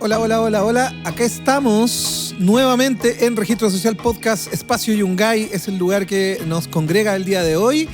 Hola, hola, hola, hola. Acá estamos nuevamente en Registro Social Podcast. Espacio Yungay es el lugar que nos congrega el día de hoy.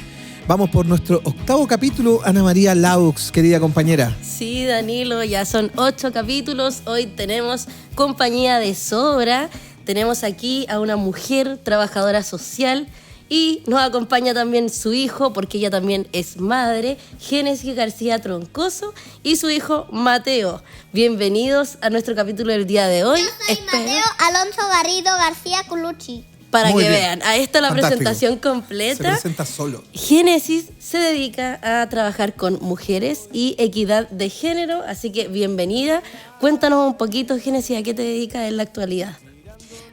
Vamos por nuestro 8º capítulo. Ana María Laux, querida compañera. Sí, Danilo, ya son 8 capítulos. Hoy tenemos compañía de sobra. Tenemos aquí a una mujer trabajadora social y nos acompaña también su hijo, porque ella también es madre, Génesis García Troncoso, y su hijo Mateo. Bienvenidos a nuestro capítulo del día de hoy. Yo soy Mateo Alonso Garrido García Culucci. Para Muy que bien. vean, a esta la Fantástico. presentación Se completa. presenta solo. Génesis se dedica a trabajar con mujeres y equidad de género, así que bienvenida. Cuéntanos un poquito, Génesis, ¿a qué te dedicas en la actualidad?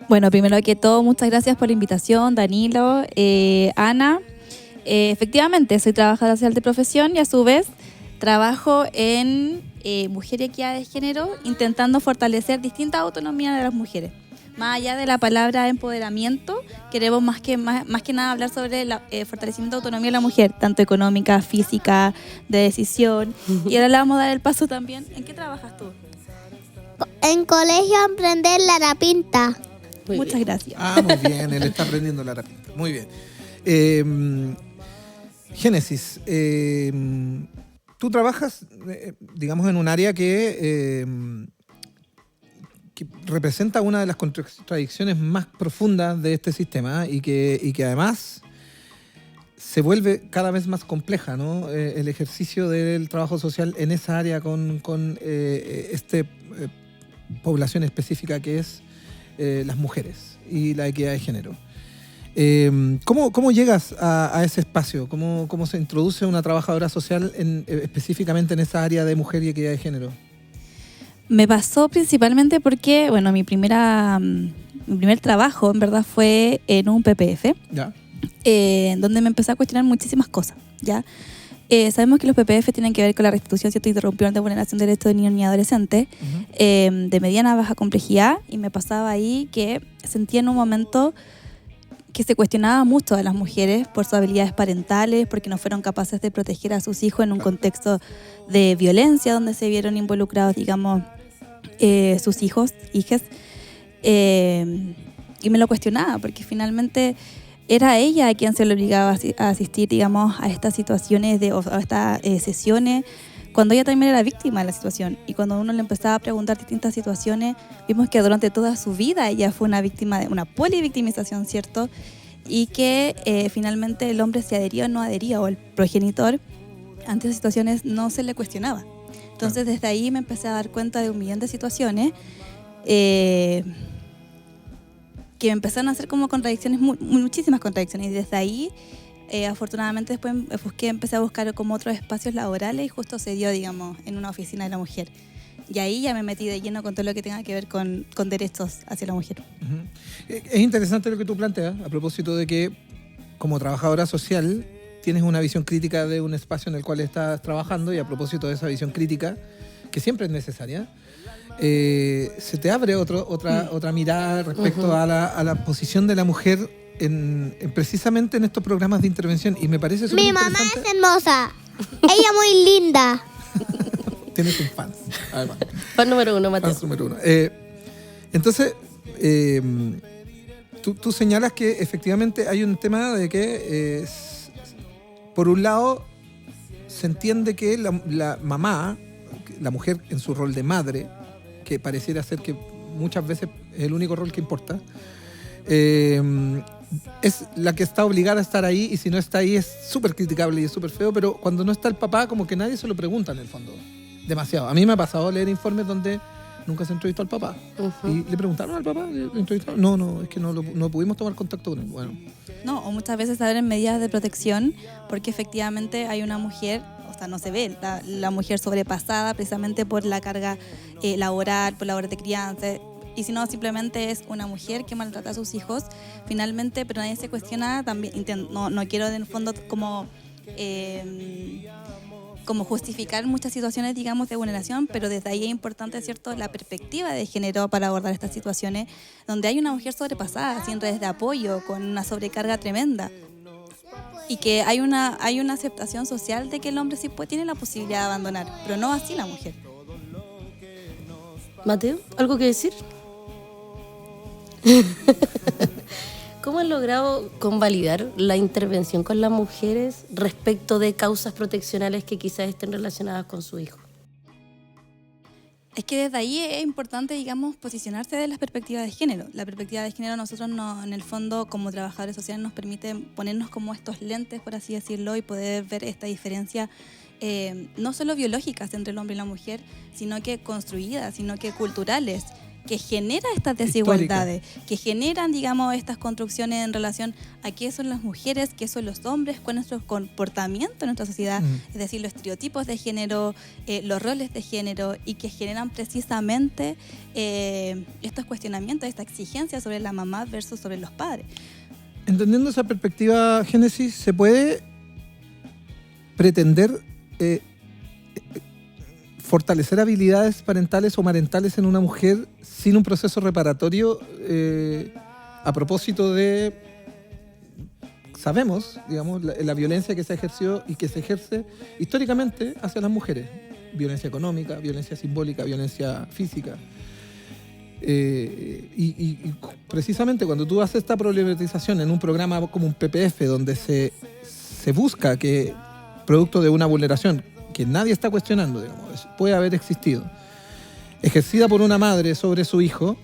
Bueno, primero que todo, muchas gracias por la invitación, Danilo, Ana. Efectivamente, soy trabajadora social de profesión y a su vez trabajo en Mujer y Equidad de Género, intentando fortalecer distintas autonomías de las mujeres. Más allá de la palabra empoderamiento, queremos más que nada hablar sobre el fortalecimiento de autonomía de la mujer, tanto económica, física, de decisión. Y ahora le vamos a dar el paso también. ¿En qué trabajas tú? En Colegio Emprender La Pinta. Muy Muchas bien. gracias. Ah, muy bien. Él está aprendiendo la rapita. Muy bien. Génesis, tú trabajas, digamos, en un área que representa una de las contradicciones más profundas de este sistema y que además se vuelve cada vez más compleja, ¿no? El ejercicio del trabajo social en esa área con población específica que es las mujeres y la equidad de género. ¿Cómo llegas a ese espacio? ¿Cómo se introduce una trabajadora social específicamente en esa área de mujer y equidad de género? Me pasó principalmente porque, bueno, mi primer trabajo en verdad fue en un PPF, ¿Ya? donde me empecé a cuestionar muchísimas cosas, ¿ya? Sabemos que los PPF tienen que ver con la restitución, ¿cierto?, interrupción de vulneración de derechos de niños y adolescentes, de mediana a baja complejidad, y me pasaba ahí que sentía en un momento que se cuestionaba mucho a las mujeres por sus habilidades parentales, porque no fueron capaces de proteger a sus hijos en un contexto de violencia donde se vieron involucrados, digamos, sus hijos, hijas. Y me lo cuestionaba, porque finalmente era ella a quien se le obligaba a asistir, digamos, a estas situaciones o a estas sesiones, cuando ella también era víctima de la situación. Y cuando uno le empezaba a preguntar distintas situaciones, vimos que durante toda su vida ella fue una víctima de una polivictimización, ¿cierto? Y que finalmente el hombre se adhería o no adhería, o el progenitor, ante esas situaciones no se le cuestionaba. Entonces desde ahí me empecé a dar cuenta de un millón de situaciones que me empezaron a hacer como contradicciones, muchísimas contradicciones. Y desde ahí, afortunadamente, después empecé a buscar como otros espacios laborales y justo se dio, digamos, en una oficina de la mujer. Y ahí ya me metí de lleno con todo lo que tenga que ver con derechos hacia la mujer. Uh-huh. Es interesante lo que tú planteas a propósito de que como trabajadora social tienes una visión crítica de un espacio en el cual estás trabajando, y a propósito de esa visión crítica, que siempre es necesaria, se te abre otra mirada respecto a la posición de la mujer precisamente en estos programas de intervención, y me parece súper Mi mamá interesante. es hermosa. Ella muy linda. Tienes un fan, además. Fan número 1, Mateo. Fans número 1. Entonces, tú señalas que efectivamente hay un tema de que, por un lado, se entiende que la mamá, la mujer en su rol de madre, que pareciera ser que muchas veces es el único rol que importa, es la que está obligada a estar ahí, y si no está ahí es súper criticable y es súper feo, pero cuando no está el papá, como que nadie se lo pregunta en el fondo. Demasiado. A mí me ha pasado leer informes donde nunca se entrevistó al papá. Uh-huh. Y le preguntaron al papá, ¿le entrevistaron? No, es que no pudimos tomar contacto con él. Bueno, No, o muchas veces se abren medidas de protección porque efectivamente hay una mujer, o sea, no se ve la mujer sobrepasada precisamente por la carga laboral, por la hora de crianza, y si no, simplemente es una mujer que maltrata a sus hijos, finalmente, pero nadie se cuestiona también. No quiero en el fondo como justificar muchas situaciones, digamos, de vulneración, pero desde ahí es importante, ¿cierto?, la perspectiva de género para abordar estas situaciones donde hay una mujer sobrepasada, sin redes de apoyo, con una sobrecarga tremenda, y que hay una aceptación social de que el hombre sí tiene la posibilidad de abandonar, pero no así la mujer. Mateo, ¿algo que decir? ¿Cómo han logrado convalidar la intervención con las mujeres respecto de causas proteccionales que quizás estén relacionadas con su hijo? Es que desde ahí es importante, digamos, posicionarse de las perspectivas de género. La perspectiva de género nosotros en el fondo, como trabajadores sociales, nos permite ponernos como estos lentes, por así decirlo, y poder ver esta diferencia no solo biológicas entre el hombre y la mujer, sino que construidas, sino que culturales, que genera estas desigualdades, que generan, digamos, estas construcciones en relación a qué son las mujeres, qué son los hombres, cuál es nuestro comportamiento en nuestra sociedad, es decir, los estereotipos de género, los roles de género, y que generan precisamente estos cuestionamientos, esta exigencia sobre la mamá versus sobre los padres. Entendiendo esa perspectiva, Génesis, ¿se puede pretender fortalecer habilidades parentales o marentales en una mujer sin un proceso reparatorio a propósito de, sabemos, digamos, la violencia que se ejerció y que se ejerce históricamente hacia las mujeres? Violencia económica, violencia simbólica, violencia física. Y precisamente cuando tú haces esta problematización en un programa como un PPF, donde se busca que, producto de una vulneración que nadie está cuestionando, digamos, puede haber existido, ejercida por una madre sobre su hijo,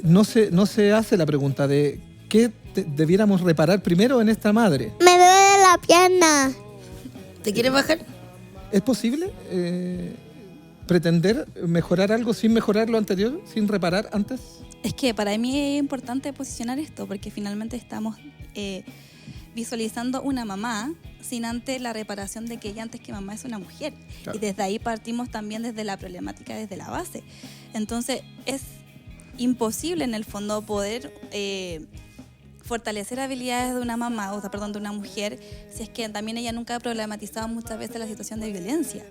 no se hace la pregunta de qué debiéramos reparar primero en esta madre. Me duele la pierna. ¿Te quieres bajar? ¿Es posible pretender mejorar algo sin mejorar lo anterior, sin reparar antes? Es que para mí es importante posicionar esto, porque finalmente estamos visualizando una mamá sin antes la reparación de que ella antes que mamá es una mujer. Claro. Y desde ahí partimos también desde la problemática, desde la base. Entonces es imposible en el fondo poder fortalecer habilidades de una mamá, de una mujer, si es que también ella nunca ha problematizado muchas veces la situación de violencia.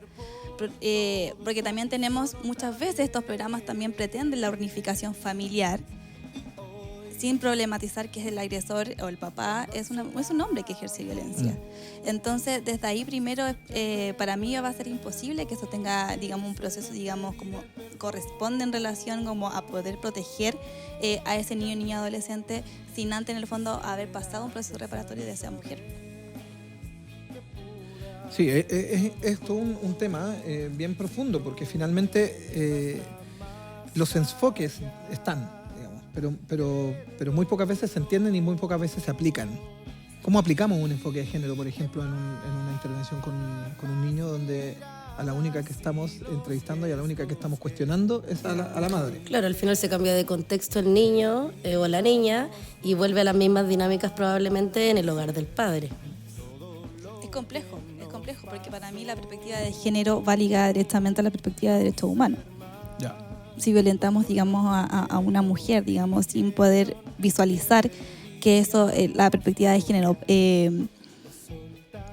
Porque también tenemos muchas veces estos programas también pretenden la unificación familiar, sin problematizar que es el agresor o el papá, es un hombre que ejerce violencia. Entonces, desde ahí primero, para mí va a ser imposible que eso tenga, digamos, un proceso, digamos, como corresponde en relación como a poder proteger a ese niño, niña, adolescente, sin antes, en el fondo, haber pasado un proceso reparatorio de esa mujer. Sí, es todo un tema bien profundo, porque finalmente los enfoques están, pero muy pocas veces se entienden y muy pocas veces se aplican. ¿Cómo aplicamos un enfoque de género, por ejemplo, en una intervención con un niño donde a la única que estamos entrevistando y a la única que estamos cuestionando es a la madre? Claro, al final se cambia de contexto el niño o la niña y vuelve a las mismas dinámicas probablemente en el hogar del padre. Es complejo, porque para mí la perspectiva de género va ligada directamente a la perspectiva de derechos humanos. Ya. Si violentamos, digamos, a una mujer, digamos, sin poder visualizar que eso, la perspectiva de género,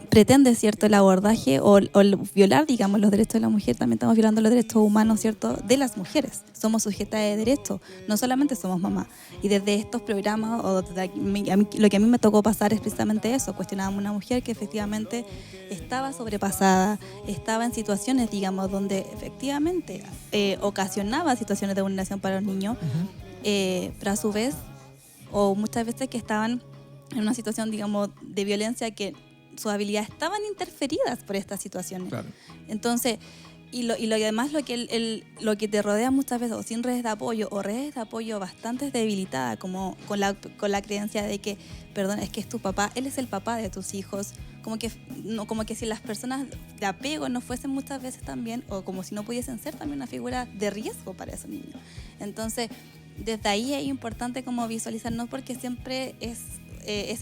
pretende, ¿cierto?, el abordaje o el violar, digamos, los derechos de la mujer, también estamos violando los derechos humanos, ¿cierto?, de las mujeres. Somos sujetas de derechos, no solamente somos mamás. Y desde estos programas, lo que a mí me tocó pasar es precisamente eso. Cuestionábamos a una mujer que efectivamente estaba sobrepasada, estaba en situaciones, digamos, donde efectivamente ocasionaba situaciones de vulneración para los niños, pero a su vez, o muchas veces que estaban en una situación, digamos, de violencia que sus habilidades estaban interferidas por estas situaciones. Claro. Entonces, y además lo que te rodea muchas veces, o sin redes de apoyo, o redes de apoyo bastante debilitadas, como con la creencia de que, perdón, es que es tu papá, él es el papá de tus hijos, como que si las personas de apego no fuesen muchas veces también, o como si no pudiesen ser también una figura de riesgo para esos niños. Entonces, desde ahí es importante como visualizar, no porque siempre es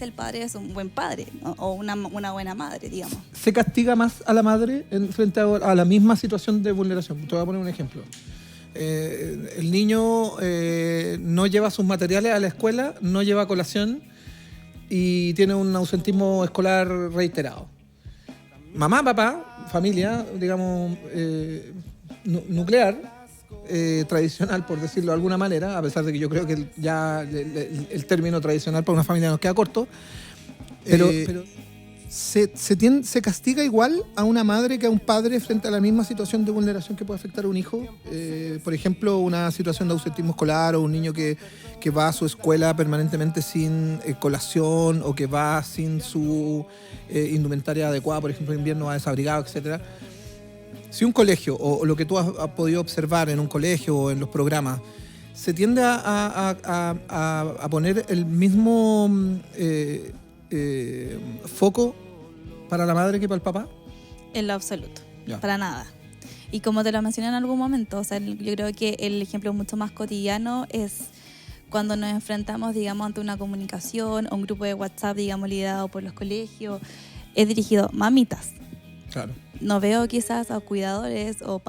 el padre, es un buen padre, ¿no? O una buena madre, digamos. ¿Se castiga más a la madre frente a la misma situación de vulneración? Te voy a poner un ejemplo. El niño no lleva sus materiales a la escuela, no lleva colación y tiene un ausentismo escolar reiterado. Mamá, papá, familia, digamos, nuclear, tradicional, por decirlo de alguna manera, a pesar de que yo creo que ya el término tradicional para una familia nos queda corto, pero ¿Se castiga igual a una madre que a un padre frente a la misma situación de vulneración que puede afectar a un hijo? Por ejemplo, una situación de ausentismo escolar o un niño que va a su escuela permanentemente sin colación o que va sin su indumentaria adecuada, por ejemplo, en invierno va desabrigado, etcétera. Si un colegio, o lo que tú has podido observar en un colegio o en los programas, se tiende a poner el mismo foco para la madre que para el papá. En lo absoluto, Ya. para nada. Y como te lo mencioné en algún momento, o sea, yo creo que el ejemplo mucho más cotidiano es cuando nos enfrentamos, digamos, ante una comunicación o un grupo de WhatsApp, digamos, liderado por los colegios, es dirigido mamitas. Claro. No veo quizás a cuidadores o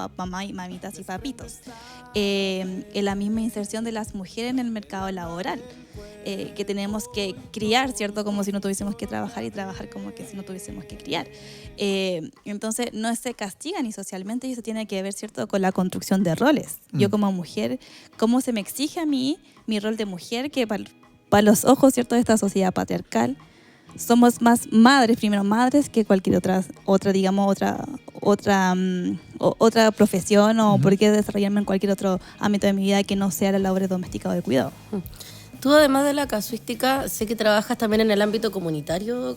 mamitas y papitos. En la misma inserción de las mujeres en el mercado laboral, que tenemos que criar, ¿cierto? Como si no tuviésemos que trabajar y trabajar como que si no tuviésemos que criar. Entonces no se castiga ni socialmente y eso tiene que ver, ¿cierto? Con la construcción de roles. Yo como mujer, ¿cómo se me exige a mí mi rol de mujer que para los ojos, ¿cierto? De esta sociedad patriarcal? Somos más madres, primero madres, que cualquier otra digamos, otra profesión o por qué desarrollarme en cualquier otro ámbito de mi vida que no sea la labor doméstica o de cuidado. Tú, además de la casuística, sé que trabajas también en el ámbito comunitario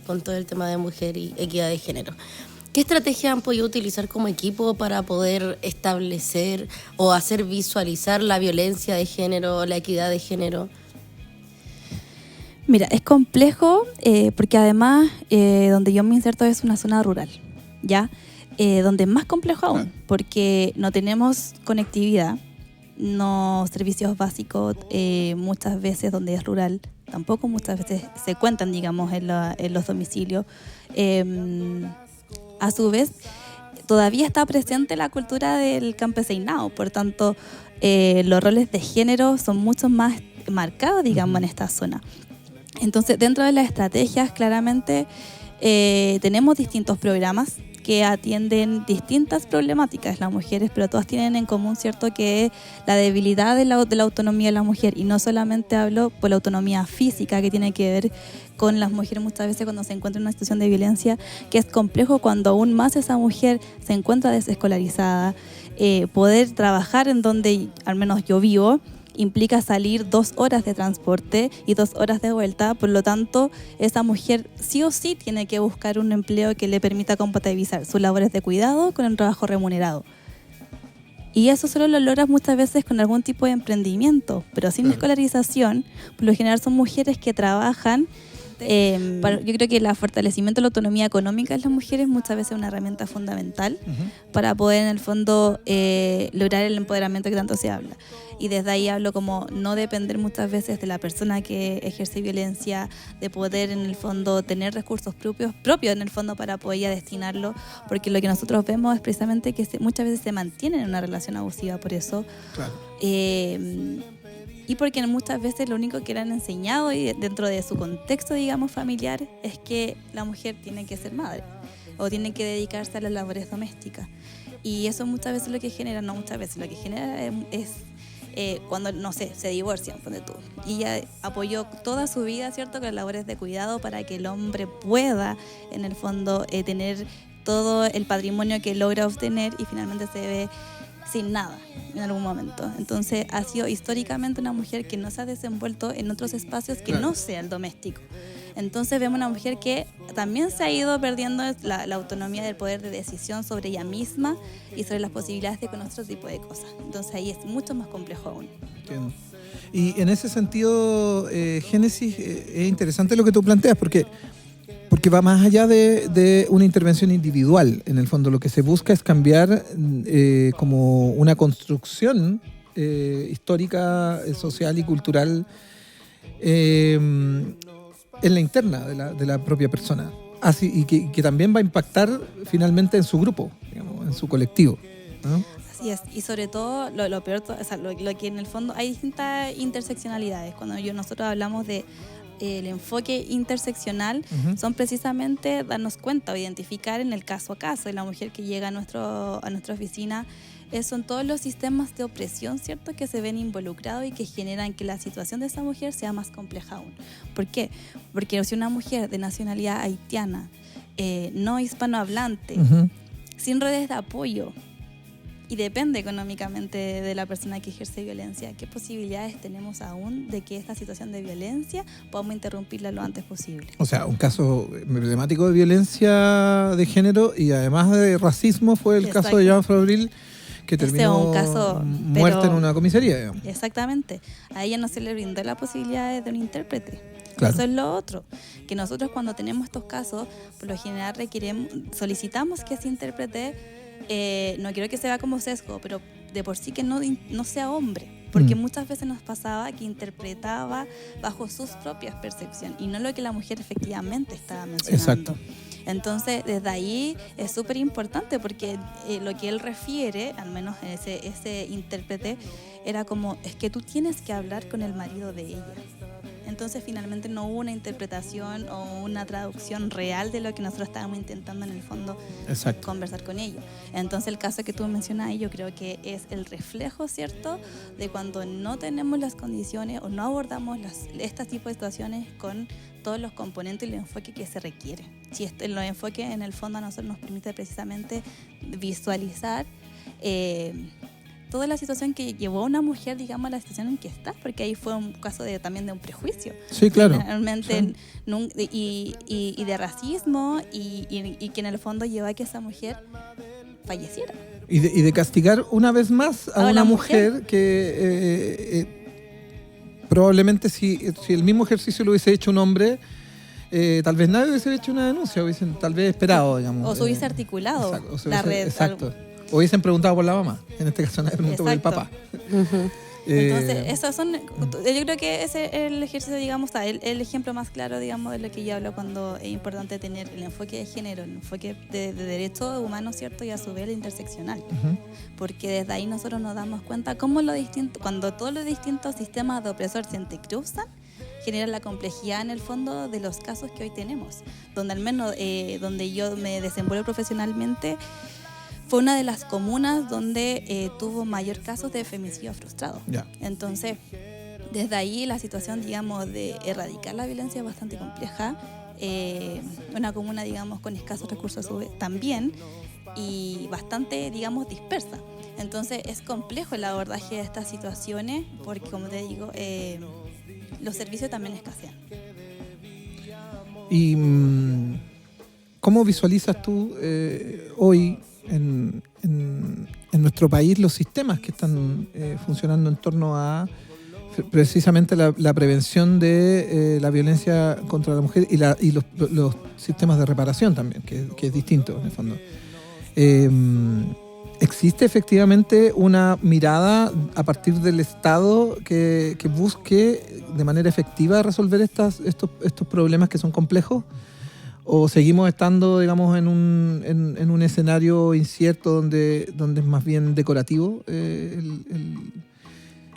con todo el tema de mujer y equidad de género. ¿Qué estrategia han podido utilizar como equipo para poder establecer o hacer visualizar la violencia de género, la equidad de género? Mira, es complejo porque además donde yo me inserto es una zona rural, ¿ya? Donde es más complejo aún, porque no tenemos conectividad, no servicios básicos muchas veces donde es rural, tampoco muchas veces se cuentan, digamos, en los domicilios. A su vez, todavía está presente la cultura del campesinado, por tanto, los roles de género son mucho más marcados, digamos, en esta zona. Entonces, dentro de las estrategias, claramente, tenemos distintos programas que atienden distintas problemáticas las mujeres, pero todas tienen en común, ¿cierto?, que la debilidad de la autonomía de la mujer, y no solamente hablo por la autonomía física, que tiene que ver con las mujeres muchas veces cuando se encuentran en una situación de violencia, que es complejo cuando aún más esa mujer se encuentra desescolarizada, poder trabajar en donde al menos yo vivo, implica salir 2 horas de transporte y 2 horas de vuelta, por lo tanto, esa mujer sí o sí tiene que buscar un empleo que le permita compatibilizar sus labores de cuidado con el trabajo remunerado. Y eso solo lo logras muchas veces con algún tipo de emprendimiento, pero sin escolarización, por lo general son mujeres que trabajan. Yo creo que el fortalecimiento de la autonomía económica de las mujeres muchas veces es una herramienta fundamental para poder en el fondo lograr el empoderamiento que tanto se habla. Y desde ahí hablo como no depender muchas veces de la persona que ejerce violencia, de poder en el fondo tener recursos propios en el fondo para poder destinarlo, porque lo que nosotros vemos es precisamente que muchas veces se mantienen en una relación abusiva por eso. Claro. Y porque muchas veces lo único que le han enseñado y dentro de su contexto, digamos, familiar, es que la mujer tiene que ser madre o tiene que dedicarse a las labores domésticas. Y eso muchas veces lo que genera, no muchas veces, lo que genera es cuando, no sé, se divorcian, ponte tú. Y ella apoyó toda su vida, ¿cierto?, con las labores de cuidado para que el hombre pueda, en el fondo, tener todo el patrimonio que logra obtener y finalmente se ve sin nada en algún momento. Entonces ha sido históricamente una mujer que no se ha desenvuelto en otros espacios que no sea el doméstico. Entonces vemos una mujer que también se ha ido perdiendo la autonomía del poder de decisión sobre ella misma y sobre las posibilidades de conocer otro tipo de cosas. Entonces ahí es mucho más complejo aún. Entiendo. Y en ese sentido, Génesis, es interesante lo que tú planteas, porque va más allá de una intervención individual. En el fondo lo que se busca es cambiar como una construcción histórica, social y cultural en la interna de la propia persona. Así, y que también va a impactar finalmente en su grupo, digamos, en su colectivo, ¿no? Así es, y sobre todo lo peor, o sea, lo que en el fondo hay distintas interseccionalidades. Cuando nosotros hablamos de el enfoque interseccional, son precisamente darnos cuenta o identificar en el caso a caso de la mujer que llega a nuestra oficina son todos los sistemas de opresión, ¿cierto?, que se ven involucrados y que generan que la situación de esa mujer sea más compleja aún. ¿Por qué? Porque si una mujer de nacionalidad haitiana, no hispanohablante, sin redes de apoyo, y depende económicamente de la persona que ejerce violencia, ¿qué posibilidades tenemos aún de que esta situación de violencia podamos interrumpirla lo antes posible? O sea, un caso emblemático de violencia de género y además de racismo fue el caso de Joan Fabril, que terminó un caso, muerta en una comisaría, digamos. Exactamente. A ella no se le brindó la posibilidad de un intérprete. Claro. Eso es lo otro, que nosotros cuando tenemos estos casos, por lo general solicitamos que ese intérprete, no quiero que se vea como sesgo, pero de por sí que no sea hombre, porque muchas veces nos pasaba que interpretaba bajo sus propias percepciones y no lo que la mujer efectivamente estaba mencionando. Exacto. Entonces, desde ahí es súper importante porque lo que él refiere, al menos ese intérprete, era como, es que tú tienes que hablar con el marido de ella. Entonces, finalmente no hubo una interpretación o una traducción real de lo que nosotros estábamos intentando en el fondo conversar con ellos. Entonces, el caso que tú mencionas ahí, yo creo que es el reflejo, ¿cierto?, de cuando no tenemos las condiciones o no abordamos este tipo de situaciones con todos los componentes y el enfoque que se requiere. Si los enfoques en el fondo a nosotros nos permite precisamente visualizar toda la situación que llevó a una mujer, digamos, a la situación en que está, porque ahí fue un caso también de un prejuicio. Sí, claro. Realmente, y de racismo, y que en el fondo llevó a que esa mujer falleciera. Y de castigar una vez más a una mujer que probablemente si el mismo ejercicio lo hubiese hecho un hombre, tal vez nadie hubiese hecho una denuncia, hubiesen tal vez esperado, digamos. O se hubiese articulado la red. Exacto. O hubiesen preguntado por la mamá. En este caso nadie preguntó por el papá. Entonces, esos son, yo creo que ese es el ejercicio, digamos, el ejemplo más claro, digamos, de lo que yo hablo cuando es importante tener el enfoque de género, el enfoque de derechos humanos, ¿cierto? Y a su vez el interseccional. Porque desde ahí nosotros nos damos cuenta cómo cuando todos los distintos sistemas de opresor se entrecruzan, genera la complejidad en el fondo de los casos que hoy tenemos. Donde al menos donde yo me desenvuelvo profesionalmente, fue una de las comunas donde tuvo mayor casos de femicidio frustrado. Entonces, desde ahí la situación, digamos, de erradicar la violencia es bastante compleja. Una comuna, digamos, con escasos recursos también, y bastante, digamos, dispersa. Entonces, es complejo el abordaje de estas situaciones porque, como te digo, los servicios también escasean. ¿Y cómo visualizas tú hoy en nuestro país los sistemas que están funcionando en torno a precisamente la prevención de la violencia contra la mujer y los sistemas de reparación también, que es distinto en el fondo? ¿Existe efectivamente una mirada a partir del Estado que busque de manera efectiva resolver estos problemas que son complejos? ¿O seguimos estando, digamos, en un escenario incierto donde es más bien decorativo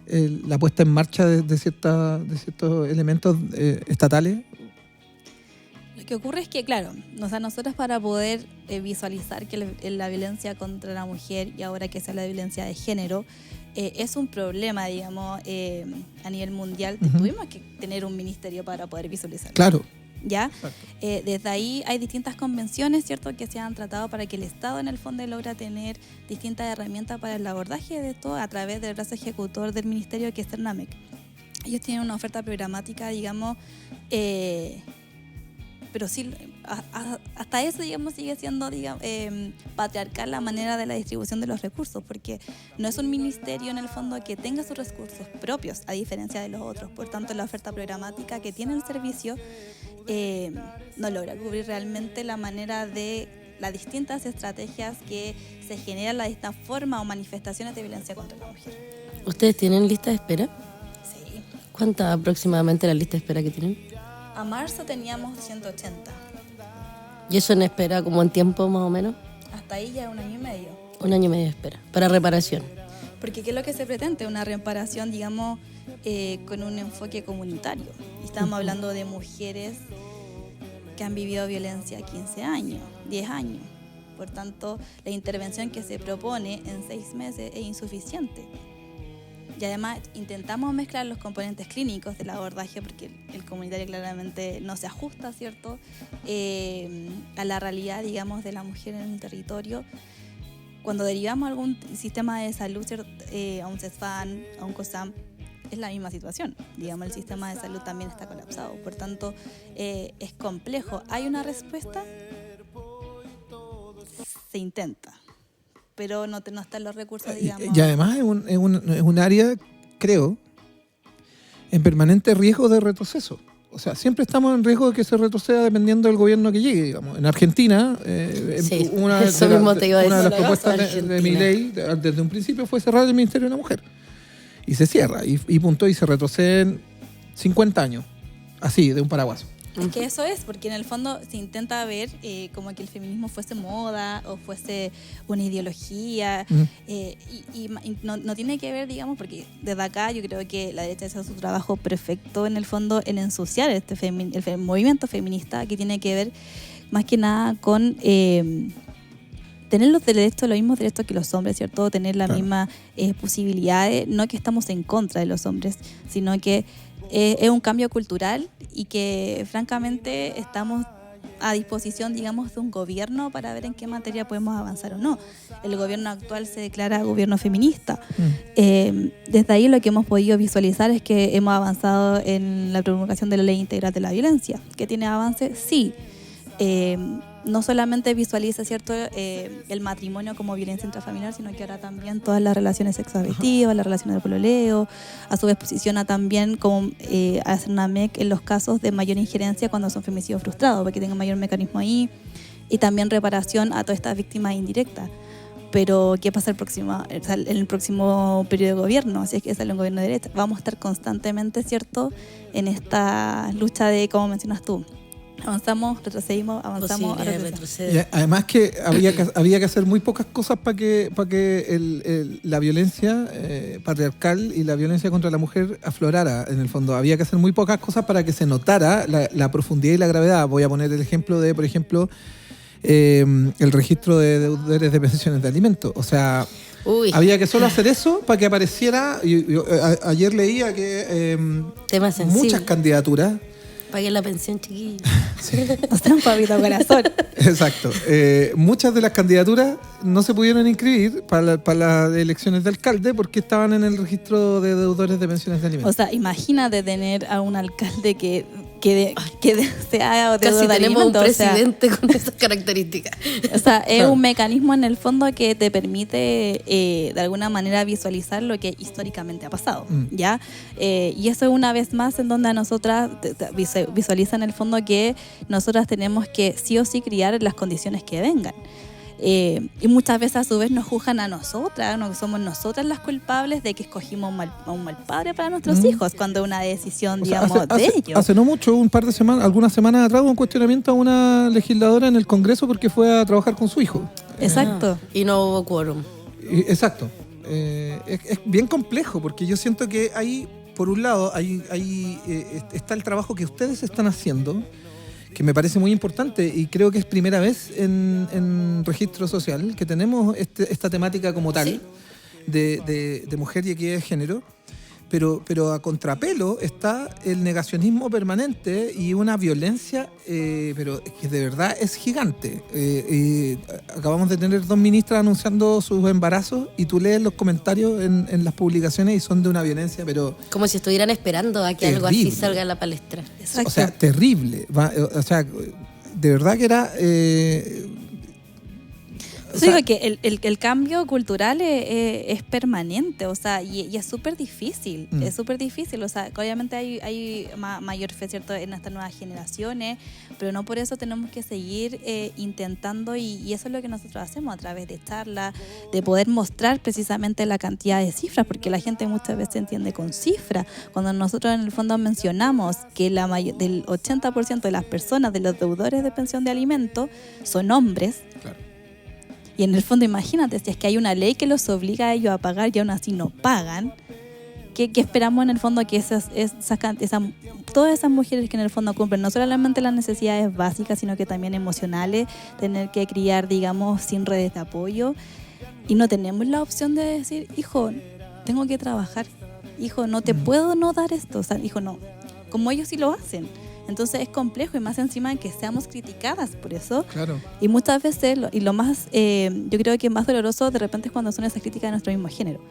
la puesta en marcha de ciertos elementos estatales? Lo que ocurre es que, claro, nosotros para poder visualizar que la violencia contra la mujer, y ahora que sea la violencia de género, es un problema, digamos, a nivel mundial, tuvimos que tener un ministerio para poder visualizarlo. Claro. ¿Ya? Desde ahí hay distintas convenciones, ¿cierto?, que se han tratado para que el Estado en el fondo logra tener distintas herramientas para el abordaje de esto a través del brazo ejecutor del ministerio, que es CERNAMEC. Ellos tienen una oferta programática, digamos, pero sí, hasta eso, digamos, sigue siendo, digamos, patriarcal la manera de la distribución de los recursos, porque no es un ministerio en el fondo que tenga sus recursos propios, a diferencia de los otros. Por tanto, la oferta programática que tiene el servicio no logra cubrir realmente la manera de las distintas estrategias que se generan, las distintas formas o manifestaciones de violencia contra la mujer. ¿Ustedes tienen lista de espera? Sí. ¿Cuánta aproximadamente la lista de espera que tienen? A marzo teníamos 180. ¿Y eso en espera como en tiempo más o menos? Hasta ahí ya 1 año y medio. 1 año y medio de espera, para reparación. Porque ¿qué es lo que se pretende? Una reparación, digamos, con un enfoque comunitario. Estamos hablando de mujeres que han vivido violencia 15 años, 10 años. Por tanto, la intervención que se propone en 6 meses es insuficiente. Y además intentamos mezclar los componentes clínicos del abordaje porque el comunitario claramente no se ajusta, ¿cierto?, a la realidad, digamos, de la mujer en el territorio. Cuando derivamos a algún sistema de salud, a un CESFAM, a un COSAM, es la misma situación. Digamos, el sistema de salud también está colapsado. Por tanto, es complejo. ¿Hay una respuesta? Se intenta, pero no están los recursos, digamos. Y además es un área, creo, en permanente riesgo de retroceso. O sea, siempre estamos en riesgo de que se retroceda dependiendo del gobierno que llegue, digamos. En Argentina, Sí, una de las propuestas de Milei, desde un principio, fue cerrar el Ministerio de la Mujer. Y se cierra, y punto, y se retroceden 50 años, así, de un paraguaso. Es que eso es, porque en el fondo se intenta ver como que el feminismo fuese moda o fuese una ideología, y no tiene que ver, digamos, porque desde acá yo creo que la derecha hace su trabajo perfecto en el fondo en ensuciar el movimiento feminista, que tiene que ver más que nada con tener los mismos derechos que los hombres, ¿cierto? Tener las mismas posibilidades, no que estamos en contra de los hombres, sino que es un cambio cultural y que francamente estamos a disposición, digamos, de un gobierno para ver en qué materia podemos avanzar o no. El gobierno actual se declara gobierno feminista. Desde ahí lo que hemos podido visualizar es que hemos avanzado en la promulgación de la Ley Integral de la Violencia. ¿Que tiene avance? Sí. No solamente visualiza, ¿cierto?, el matrimonio como violencia intrafamiliar, sino que ahora también todas las relaciones sexoafectivas, las relaciones de pololeo. A su vez posiciona también como hacer una MEC en los casos de mayor injerencia cuando son femicidios frustrados, para que tenga mayor mecanismo ahí, y también reparación a todas estas víctimas indirectas. Pero ¿qué pasa en el próximo periodo de gobierno? Si es que sale un gobierno de derecha, vamos a estar constantemente, ¿cierto?, en esta lucha de, como mencionas tú, avanzamos, retrocedimos, avanzamos, retrocedemos. Y además que había que hacer muy pocas cosas para que la violencia patriarcal y la violencia contra la mujer aflorara, en el fondo. Había que hacer muy pocas cosas para que se notara la profundidad y la gravedad. Voy a poner el ejemplo de, por ejemplo, el registro de deudores de pensiones de alimentos. O sea, había que solo hacer eso para que apareciera. Ayer leía que muchas candidaturas. Paguen la pensión, chiquillos. Nos traen papito corazón. Exacto. Muchas de las candidaturas no se pudieron inscribir para las elecciones de alcalde porque estaban en el registro de deudores de pensiones de alimentos. O sea, imagínate tener a un alcalde que sea deudor Casi de tenemos alimentos, un presidente con esas características. O sea, es Claro. un mecanismo en el fondo que te permite de alguna manera visualizar lo que históricamente ha pasado, ¿ya? Y eso es una vez más en donde a nosotras visualiza en el fondo que nosotras tenemos que sí o sí criar en las condiciones que vengan. Y muchas veces a su vez nos juzgan a nosotras, ¿no? Somos nosotras las culpables de que escogimos a un mal padre para nuestros hijos, cuando es una decisión, digamos, de ellos. Hace no mucho, un par de semanas, algunas semanas atrás, hubo un cuestionamiento a una legisladora en el Congreso porque fue a trabajar con su hijo. Exacto. Y no hubo quórum. Exacto. Es bien complejo porque yo siento que hay, por un lado, está el trabajo que ustedes están haciendo, que me parece muy importante y creo que es primera vez en registro social que tenemos esta temática como tal, ¿sí?, de mujer y equidad de género, pero a contrapelo está el negacionismo permanente y una violencia, pero que de verdad es gigante. Acabamos de tener 2 ministras anunciando sus embarazos y tú lees los comentarios en las publicaciones y son de una violencia, pero Como si estuvieran esperando a que algo así terrible. salga a la palestra. Exacto. O sea, terrible. O sea, de verdad que era... Yo digo que el cambio cultural es permanente, o sea, y es súper difícil, es súper difícil, o sea, que obviamente hay mayor fe, ¿cierto?, en estas nuevas generaciones, pero no por eso tenemos que seguir intentando, y eso es lo que nosotros hacemos a través de charlas, de poder mostrar precisamente la cantidad de cifras, porque la gente muchas veces entiende con cifras. Cuando nosotros en el fondo mencionamos que del 80% de las personas, de los deudores de pensión de alimentos, son hombres. Claro. Y en el fondo, imagínate, si es que hay una ley que los obliga a ellos a pagar y aún así no pagan, ¿Qué esperamos en el fondo que todas esas mujeres que en el fondo cumplen no solamente las necesidades básicas, sino que también emocionales, tener que criar, digamos, sin redes de apoyo, y no tenemos la opción de decir, hijo, tengo que trabajar, hijo, no te puedo no dar esto, o sea, hijo, no, como ellos sí lo hacen. Entonces es complejo, y más encima en que seamos criticadas por eso. Claro. Y muchas veces, lo más, yo creo que más doloroso de repente es cuando son esas críticas de nuestro mismo género.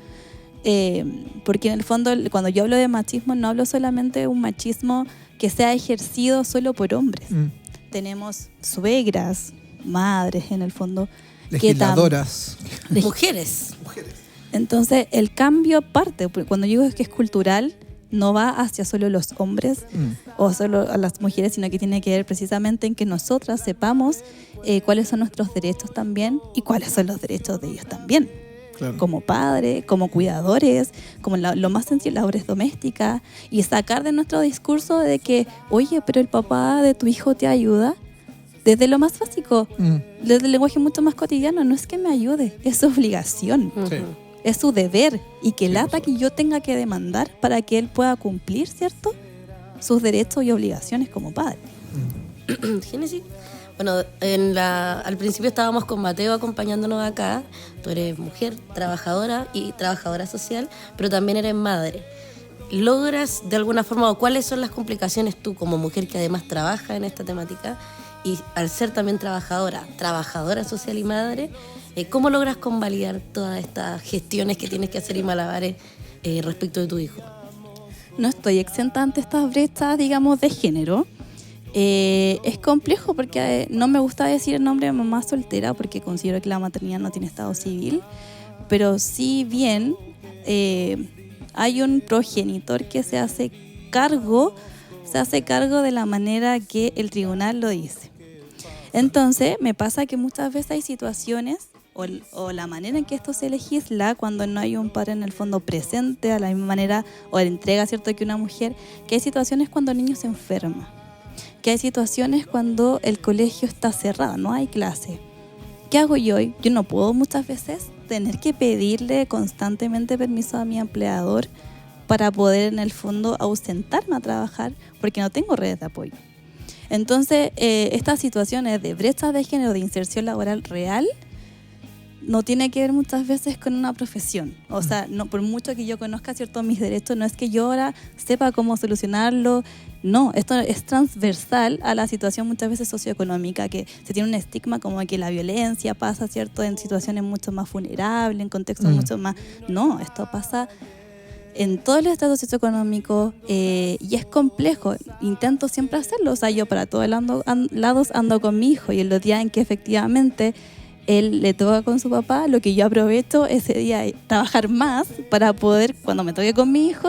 Porque en el fondo, cuando yo hablo de machismo, no hablo solamente de un machismo que sea ejercido solo por hombres. Tenemos suegras, madres en el fondo. Legisladoras. Mujeres. Entonces el cambio parte, cuando yo digo que es cultural, no va hacia solo los hombres o solo a las mujeres, sino que tiene que ver precisamente en que nosotras sepamos cuáles son nuestros derechos también y cuáles son los derechos de ellos también. Claro. Como padres, como cuidadores, como lo más sencillo, labores domésticas, y sacar de nuestro discurso de que, oye, pero el papá de tu hijo te ayuda, desde lo más básico, desde el lenguaje mucho más cotidiano, no es que me ayude, es su obligación. Sí. Es su deber, y que lata que yo tenga que demandar para que él pueda cumplir, ¿cierto?, sus derechos y obligaciones como padre. Génesis. Bueno, al principio estábamos con Mateo acompañándonos acá. Tú eres mujer, trabajadora y trabajadora social, pero también eres madre. ¿Logras de alguna forma, o cuáles son las complicaciones tú como mujer que además trabaja en esta temática, y al ser también trabajadora social y madre, cómo logras convalidar todas estas gestiones que tienes que hacer y malabares respecto de tu hijo? No estoy exenta ante estas brechas, digamos, de género. Es complejo porque no me gusta decir el nombre de mamá soltera, porque considero que la maternidad no tiene estado civil, pero sí bien hay un progenitor que se hace cargo de la manera que el tribunal lo dice. Entonces me pasa que muchas veces hay situaciones o la manera en que esto se legisla cuando no hay un padre en el fondo presente a la misma manera, o le entrega, ¿cierto?, que una mujer, que hay situaciones cuando el niño se enferma, que hay situaciones cuando el colegio está cerrado, no hay clase. ¿Qué hago yo? Yo no puedo muchas veces tener que pedirle constantemente permiso a mi empleador para poder en el fondo ausentarme a trabajar porque no tengo redes de apoyo. Entonces, estas situaciones de brechas de género, de inserción laboral real, no tiene que ver muchas veces con una profesión. O sea, no, por mucho que yo conozca, ¿cierto?, mis derechos, no es que yo ahora sepa cómo solucionarlo. No, esto es transversal a la situación muchas veces socioeconómica, que se tiene un estigma como que la violencia pasa, ¿cierto?, en situaciones mucho más vulnerables, en contextos mucho más... No, esto pasa en todos los estados socioeconómicos, y es complejo. Intento siempre hacerlo. O sea, yo para todos lados ando con mi hijo, y en los días en que efectivamente él le toca con su papá, lo que yo aprovecho ese día es trabajar más para poder, cuando me toque con mi hijo,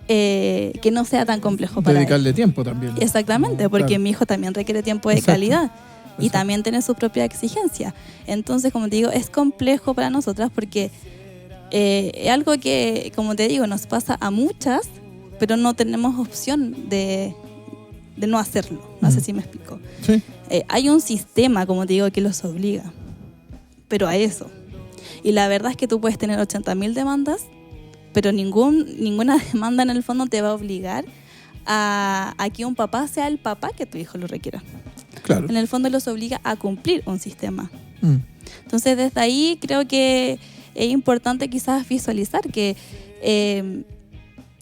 que no sea tan complejo para dedicarle él. Tiempo también. Exactamente, porque claro. Mi hijo también requiere tiempo de calidad. Y también tiene su propia exigencia. Entonces, como te digo, es complejo para nosotras porque es algo que, como te digo, nos pasa a muchas, pero no tenemos opción de no hacerlo. No sé si me explico. Sí. Hay un sistema, como te digo, que los obliga, pero a eso. Y la verdad es que tú puedes tener 80.000 demandas, pero ninguna demanda en el fondo te va a obligar a que un papá sea el papá que tu hijo lo requiera. Claro. En el fondo los obliga a cumplir un sistema. Entonces, desde ahí creo que es importante quizás visualizar que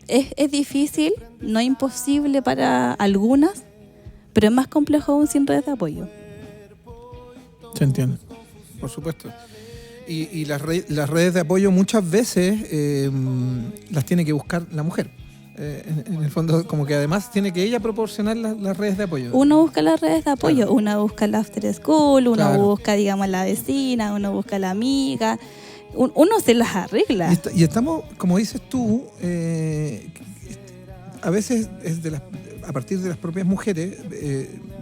es difícil, no imposible para algunas, pero es más complejo aún sin redes de apoyo. Se entiende, por supuesto. Y las redes de apoyo muchas veces las tiene que buscar la mujer. En el fondo, como que además tiene que ella proporcionar las redes de apoyo. Uno busca las redes de apoyo, claro. Uno busca el after school, uno claro. busca, digamos, la vecina, uno busca la amiga, uno se las arregla. Y estamos, como dices tú, a veces es a partir de las propias mujeres.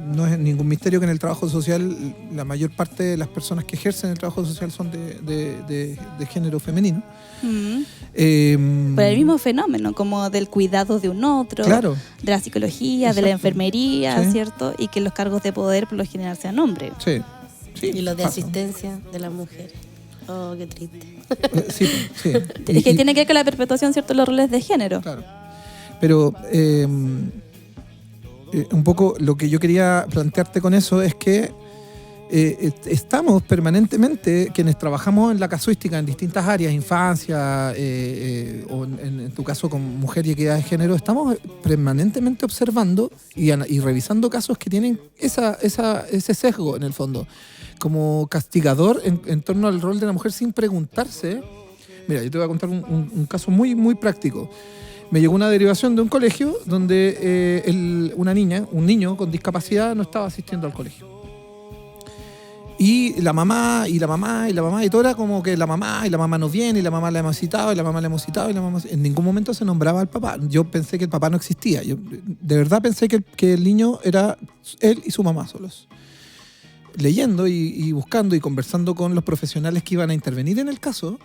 No es ningún misterio que en el trabajo social la mayor parte de las personas que ejercen el trabajo social son de género femenino. Por el mismo fenómeno, como del cuidado de un otro, claro. De la psicología, Exacto. de la enfermería, sí. ¿cierto? Y que los cargos de poder por lo general sean hombres. Sí. Y los de pasa. asistencia de las mujeres. Oh, qué triste. Sí, sí. Es que tiene que ver con la perpetuación, ¿cierto?, los roles de género. Claro. Pero un poco lo que yo quería plantearte con eso es que estamos permanentemente, quienes trabajamos en la casuística en distintas áreas, infancia, o en tu caso con mujer y equidad de género, estamos permanentemente observando y revisando casos que tienen ese sesgo en el fondo, como castigador en torno al rol de la mujer sin preguntarse. Mira, yo te voy a contar un caso muy, muy práctico. Me llegó una derivación de un colegio donde un niño con discapacidad no estaba asistiendo al colegio. Y la mamá, y todo era como que la mamá no viene, y la mamá la hemos citado, en ningún momento se nombraba al papá. Yo pensé que el papá no existía. Yo de verdad pensé que el niño era él y su mamá solos. Leyendo y buscando y conversando con los profesionales que iban a intervenir en el caso,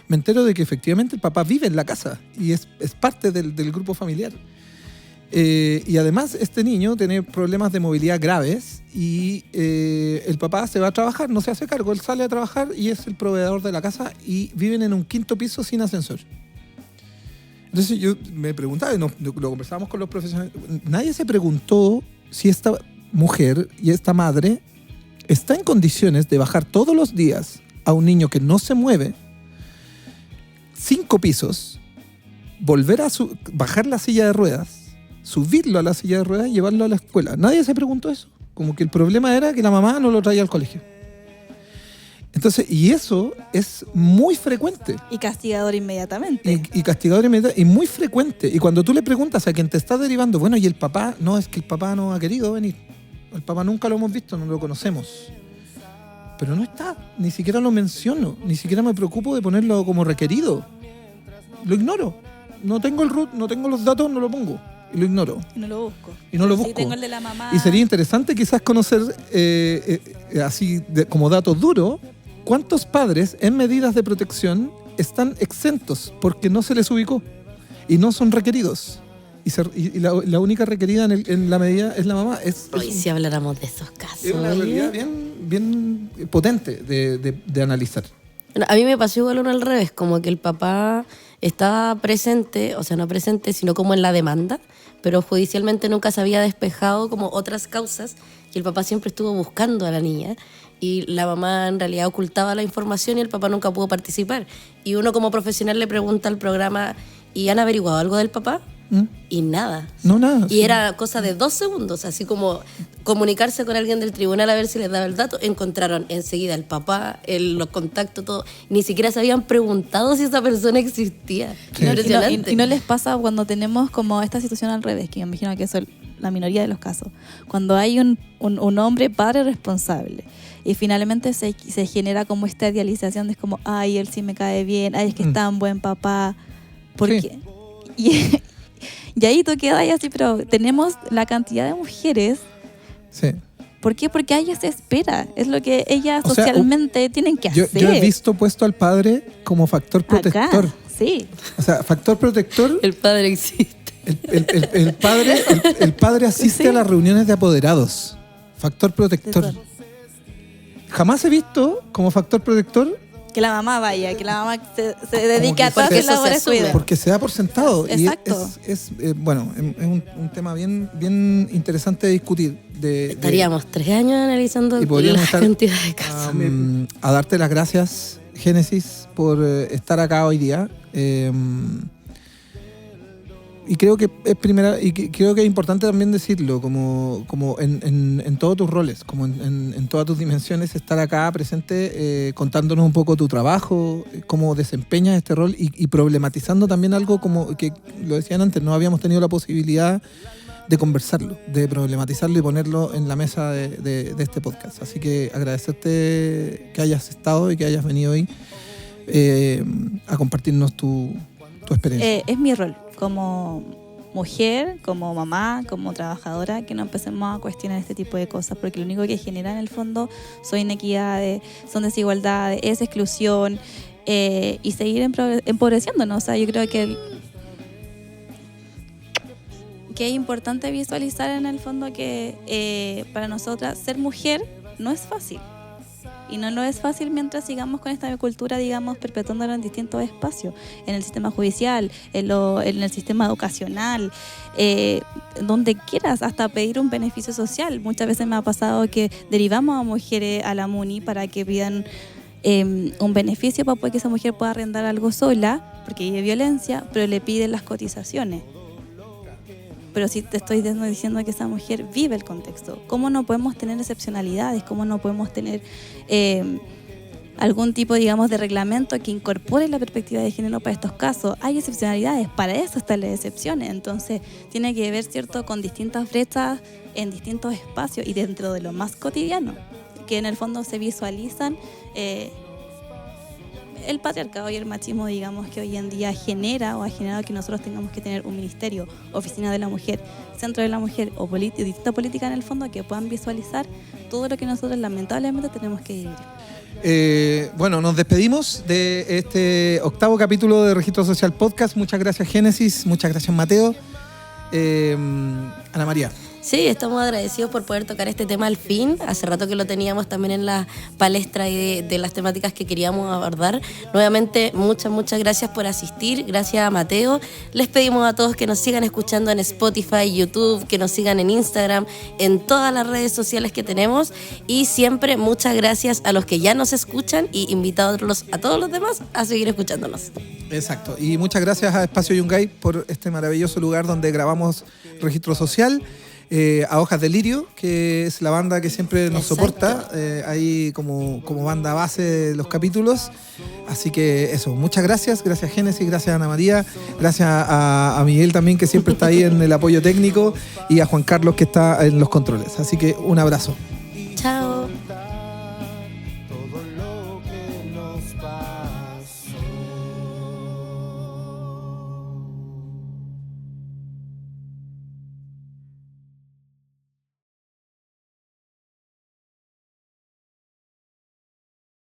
me entero de que efectivamente el papá vive en la casa y es parte del grupo familiar. Y además este niño tiene problemas de movilidad graves y el papá se va a trabajar, no se hace cargo, él sale a trabajar y es el proveedor de la casa y viven en un 5º piso sin ascensor. Entonces yo me preguntaba, lo conversábamos con los profesionales, nadie se preguntó si esta mujer y esta madre está en condiciones de bajar todos los días a un niño que no se mueve 5 pisos, bajar la silla de ruedas, subirlo a la silla de ruedas y llevarlo a la escuela. Nadie se preguntó eso. Como que el problema era que la mamá no lo traía al colegio. Entonces, y eso es muy frecuente. Y castigador inmediatamente. Y castigador inmediatamente, y muy frecuente. Y cuando tú le preguntas a quien te está derivando, bueno, y el papá, no, es que el papá no ha querido venir. El papá nunca lo hemos visto, no lo conocemos. Pero no está, ni siquiera lo menciono, ni siquiera me preocupo de ponerlo como requerido. Lo ignoro. No tengo el root, no tengo los datos, no lo pongo. Y lo ignoro. Y no lo busco. Sí, tengo el de la mamá. Y sería interesante quizás conocer, como dato duro, cuántos padres en medidas de protección están exentos porque no se les ubicó y no son requeridos. Y la única requerida en la medida es la mamá. Hoy si habláramos de esos casos. Es una realidad bien potente de analizar. Bueno, a mí me pasó igual uno al revés, como que el papá estaba presente, o sea, no presente, sino como en la demanda, pero judicialmente nunca se había despejado como otras causas y el papá siempre estuvo buscando a la niña y la mamá en realidad ocultaba la información y el papá nunca pudo participar. Y uno como profesional le pregunta al programa, ¿y han averiguado algo del papá? Y nada. No, nada. Y era cosa de 2 segundos, así como comunicarse con alguien del tribunal a ver si les daba el dato. Encontraron enseguida el papá, los contactos, todo. Ni siquiera se habían preguntado si esa persona existía. Sí. Impresionante. Y no les pasa cuando tenemos como esta situación al revés, que me imagino que eso es la minoría de los casos. Cuando hay un hombre padre responsable y finalmente se genera como esta idealización de como, ay, él sí me cae bien, ay, es que es tan buen papá. Porque y ahí tú quedas así, pero tenemos la cantidad de mujeres. Sí. ¿Por qué? Porque a ellas se espera. Es lo que ellas socialmente tienen que hacer. Yo he visto puesto al padre como factor protector. Acá, sí. O sea, factor protector. El padre existe. El padre asiste a las reuniones de apoderados. Factor protector. Jamás he visto como factor protector. Que la mamá vaya, que la mamá se dedique a todas porque las eso labores se asume. cuidadas. Porque se da por sentado. Exacto. Y es un tema bien interesante de discutir. Estaríamos 3 años analizando y podríamos la estar, cantidad de casos. A darte las gracias, Génesis, por estar acá hoy día. Y creo que creo que es importante también decirlo, como en todos tus roles, como en todas tus dimensiones, estar acá presente, contándonos un poco tu trabajo, cómo desempeñas este rol y problematizando también algo como que lo decían antes, no habíamos tenido la posibilidad de conversarlo, de problematizarlo y ponerlo en la mesa de este podcast. Así que agradecerte que hayas estado y que hayas venido hoy a compartirnos tu experiencia. Es mi rol como mujer, como mamá, como trabajadora, que no empecemos a cuestionar este tipo de cosas, porque lo único que genera en el fondo son inequidades, son desigualdades, es exclusión, y seguir empobreciéndonos. O sea, yo creo que es importante visualizar en el fondo que para nosotras ser mujer no es fácil. Y no lo es fácil mientras sigamos con esta cultura, digamos, perpetuándola en distintos espacios, en el sistema judicial, en el sistema educacional, donde quieras, hasta pedir un beneficio social. Muchas veces me ha pasado que derivamos a mujeres a la MUNI para que pidan un beneficio para que esa mujer pueda arrendar algo sola, porque hay violencia, pero le piden las cotizaciones. Pero si te estoy diciendo que esa mujer vive el contexto, ¿cómo no podemos tener excepcionalidades? ¿Cómo no podemos tener algún tipo, digamos, de reglamento que incorpore la perspectiva de género para estos casos? Hay excepcionalidades, para eso están las excepciones. Entonces, tiene que ver, ¿cierto?, con distintas brechas en distintos espacios y dentro de lo más cotidiano, que en el fondo se visualizan el patriarcado y el machismo, digamos, que hoy en día genera o ha generado que nosotros tengamos que tener un ministerio, oficina de la mujer, centro de la mujer o distinta política en el fondo que puedan visualizar todo lo que nosotros lamentablemente tenemos que vivir. Bueno, nos despedimos de este 8º capítulo de Registro Social Podcast. Muchas gracias, Génesis. Muchas gracias, Mateo. Ana María. Sí, estamos agradecidos por poder tocar este tema al fin. Hace rato que lo teníamos también en la palestra de las temáticas que queríamos abordar. Nuevamente, muchas gracias por asistir. Gracias a Mateo. Les pedimos a todos que nos sigan escuchando en Spotify, YouTube, que nos sigan en Instagram, en todas las redes sociales que tenemos. Y siempre muchas gracias a los que ya nos escuchan y invitarlos a todos los demás a seguir escuchándonos. Exacto. Y muchas gracias a Espacio Yungay por este maravilloso lugar donde grabamos Registro Social. A Hojas de Lirio, que es la banda que siempre nos soporta ahí como banda base de los capítulos. Así que eso, muchas gracias Génesis, gracias Ana María, gracias a Miguel también, que siempre está ahí en el apoyo técnico, y a Juan Carlos, que está en los controles. Así que un abrazo. Chao.